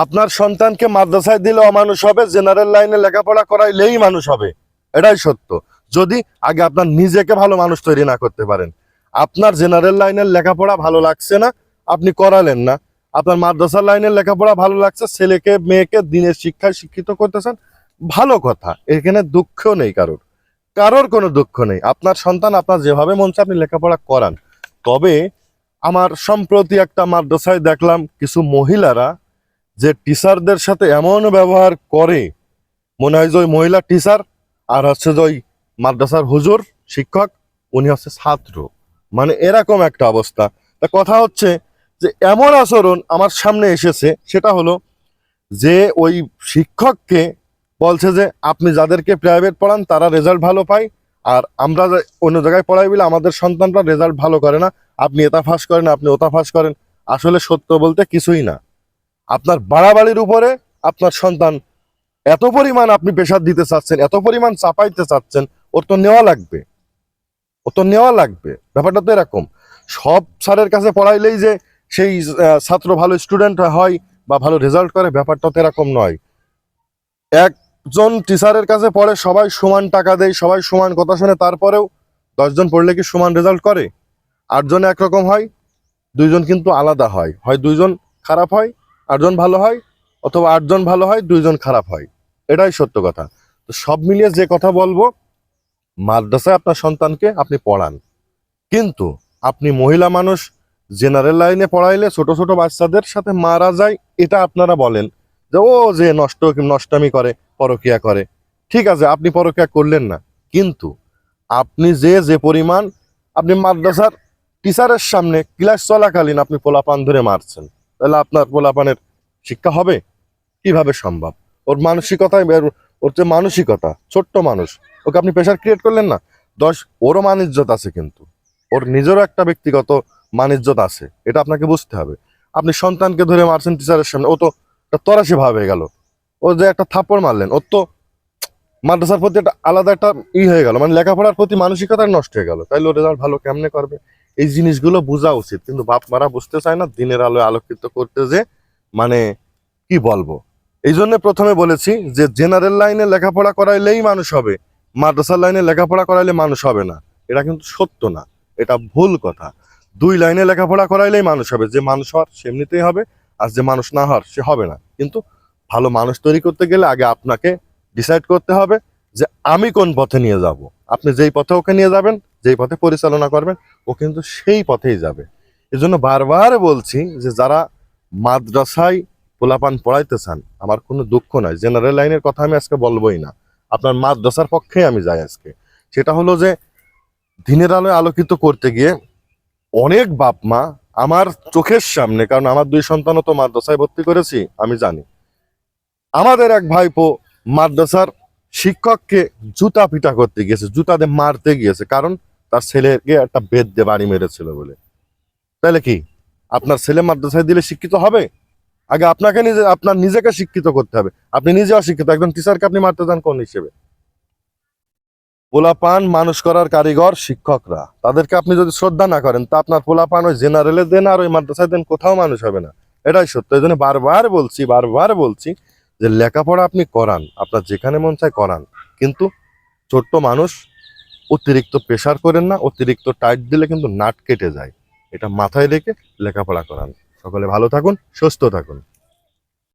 আপনার সন্তানকে মাদ্রাসায় দিলে অমানুষ হবে, জেনারেল লাইনে লেখাপড়া করাইলেই মানুষ হবে, এটাই সত্য। যদি আগে আপনার নিজেকে ভালো মানুষ তৈরি না করতে পারেন। আপনার জেনারেল লাইনের লেখাপড়া ভালো লাগছে না, আপনি করালেন না। আপনার মাদ্রাসার লাইনের লেখাপড়া ভালো লাগছে, ছেলেকে মেয়েকে দিনের শিক্ষায় শিক্ষিত করতেছেন, ভালো কথা, এখানে দুঃখ নেই, কারোর কারোর কোনো দুঃখ নেই। আপনার সন্তান আপনার যেভাবে মন চায় আপনি লেখাপড়া করান। তবে আমার সম্প্রতি একটা মাদ্রাসায় দেখলাম কিছু মহিলারা যে টিচারদের সাথে এমন ব্যবহার করে, মনে হয় যে ওই মহিলা টিচার আর হচ্ছে যে ওই মাদ্রাসার হুজুর শিক্ষক উনি হচ্ছে ছাত্র, মানে এরকম একটা অবস্থা। তা কথা হচ্ছে যে এমন আচরণ আমার সামনে এসেছে, সেটা হলো যে ওই শিক্ষককে বলছে যে আপনি যাদেরকে প্রাইভেট পড়ান তারা রেজাল্ট ভালো পায়, আর আমরা অন্য জায়গায় পড়াই বলে আমাদের সন্তানরা রেজাল্ট ভালো করে না, আপনি এটা ফাঁস করেন, আপনি ওটা ফাঁস করেন। আসলে সত্য বলতে কিছুই না। আপনার বাড়াবাড়ির উপরে আপনার সন্তান এত পরিমাণ আপনি প্রেশার দিতে চাচ্ছেন, এত পরিমাণ চাপাইতে চাচ্ছেন, ওর তো নেওয়া লাগবে, ও তো নেওয়া লাগবে। ব্যাপারটা তো এরকম, সব স্যারের কাছে পড়াইলেই যে সেই ছাত্র ভালো স্টুডেন্ট হয় বা ভালো রেজাল্ট করে, ব্যাপারটা তো এরকম নয়। একজন টিচারের কাছে পড়ে সবাই সমান টাকা দেয়, সবাই সমান কথা শুনে, তারপরেও 10 জন পড়লে কি সমান রেজাল্ট করে? 8 জন একরকম হয়, 2 জন কিন্তু আলাদা হয়, হয় 2 জন খারাপ হয় 8 জন ভালো হয়, অথবা 8 জন ভালো হয় 2 জন খারাপ হয়, এটাই সত্য কথা। তো সব মিলিয়ে যে কথা বলবো, মাদ্রাসায় আপনার সন্তানকে আপনি পড়ান, কিন্তু আপনি মহিলা মানুষ, জেনারেল লাইনে পড়াইলে ছোট ছোট বাচ্চাদের সাথে মারা যায়, এটা আপনারা বলেন যে ও যে নষ্টামি করে, পরকিয়া করে। ঠিক আছে, আপনি পরকিয়া করলেন না, কিন্তু আপনি যে পরিমাণ আপনি মাদ্রাসার টিচারের সামনে ক্লাস চলাকালীন আপনি পোলাপান ধরে মারছেন, তাহলে আপনার পোলাপানের শিক্ষা হবে কিভাবে সম্ভব? ওর মানসিকতায় ওর যে মানসিকতা, ছোট্ট মানুষ, ওকে আপনি প্রেশার ক্রিয়েট করলেন না। ওরও মান ইজ্জত আছে, কিন্তু ওর নিজেরও একটা ব্যক্তিগত মান ইজ্জত আছে, এটা আপনাকে বুঝতে হবে। আপনি সন্তানকে ধরে মারছেন টিচারের সামনে, ও তো তরাসি ভাব হয়ে গেল। ও যে একটা থাপ্পড় মারলেন, ওর তো মাদ্রাসার প্রতি একটা আলাদা একটা হয়ে গেল, মানে লেখাপড়ার প্রতি মানসিকতা নষ্ট হয়ে গেল, তাইলে ও রেজাল্ট ভালো কেমনে করবে? এই জিনিসগুলো বোঝা উচিত, কিন্তু বাপ মারা বুঝতে চায় না, দিনের আলোয় আলোকিত করতে যে মানে কি বলবো। এই জন্য প্রথমে বলেছি যে জেনারেল লাইনে লেখাপড়া করাইলেই মানুষ হবে, মাদ্রাসার লাইনে লেখাপড়া করাইলে মানুষ হবে না, এটা কিন্তু সত্য না, এটা ভুল কথা। 2 লাইনে লেখাপড়া করাইলেই মানুষ হবে, যে মানুষ হওয়ার সে এমনিতেই হবে, আর যে মানুষ না হওয়ার সে হবে না। কিন্তু ভালো মানুষ তৈরি করতে গেলে আগে আপনাকে ডিসাইড করতে হবে যে আমি কোন পথে নিয়ে যাব। আপনি যেই পথে ওকে নিয়ে যাবেন, যেই পথে পরিচালনা করবেন, ও কিন্তু সেই পথেই যাবে। এজন্য বারবার বলছি যে যারা মাদ্রাসায় পোলাপান পড়াইতে চান, আমার কোনো দুঃখ নাই, জেনারেল লাইনের কথা আমি আজকে বলবোই না, আপনার মাদ্রাসার পক্ষেই আমি যাই আজকে। সেটা হলো যে দিনের আলোয় আলোকিত করতে গিয়ে অনেক বাপ মা আমার চোখের সামনে, কারণ আমার 2 সন্তানও তো মাদ্রাসায় ভর্তি করেছি, আমি জানি, আমাদের এক ভাইপো মাদ্রাসার শিক্ষককে জুতা পিটা করতে গিয়েছে, জুতা দিয়ে মারতে গিয়েছে, কারণ তার ছেলেকে একটা বেত দিয়ে বাড়ি মেরেছিল বলে। তাহলে কি আপনার ছেলে মাদ্রাসায় দিলে শিক্ষিত হবে? আগে আপনাকে আপনার নিজেকে শিক্ষিত করতে হবে। আপনি নিজে অশিক্ষিত, একজন টিচারকে আপনি মারতে যান কোন হিসেবে? পোলাপান মানুষ করার কারিগর শিক্ষকরা, তাদেরকে আপনি যদি শ্রদ্ধা না করেন, তা আপনার পোলাপান ওই জেনারেলে দেন আর ওই মাদ্রাসায় দেন, কোথাও মানুষ হবে না, এটাই সত্য। এই জন্য বারবার বলছি যে লেখাপড়া আপনি করান, আপনার যেখানে মন চায় করান, কিন্তু ছোট্ট মানুষ, অতিরিক্ত প্রেশার করেন না, অতিরিক্ত টাইট দিলে কিন্তু নাট কেটে যায়, এটা মাথায় রেখে লেখাপড়া করান। সকলে ভালো থাকুন, সুস্থ থাকুন।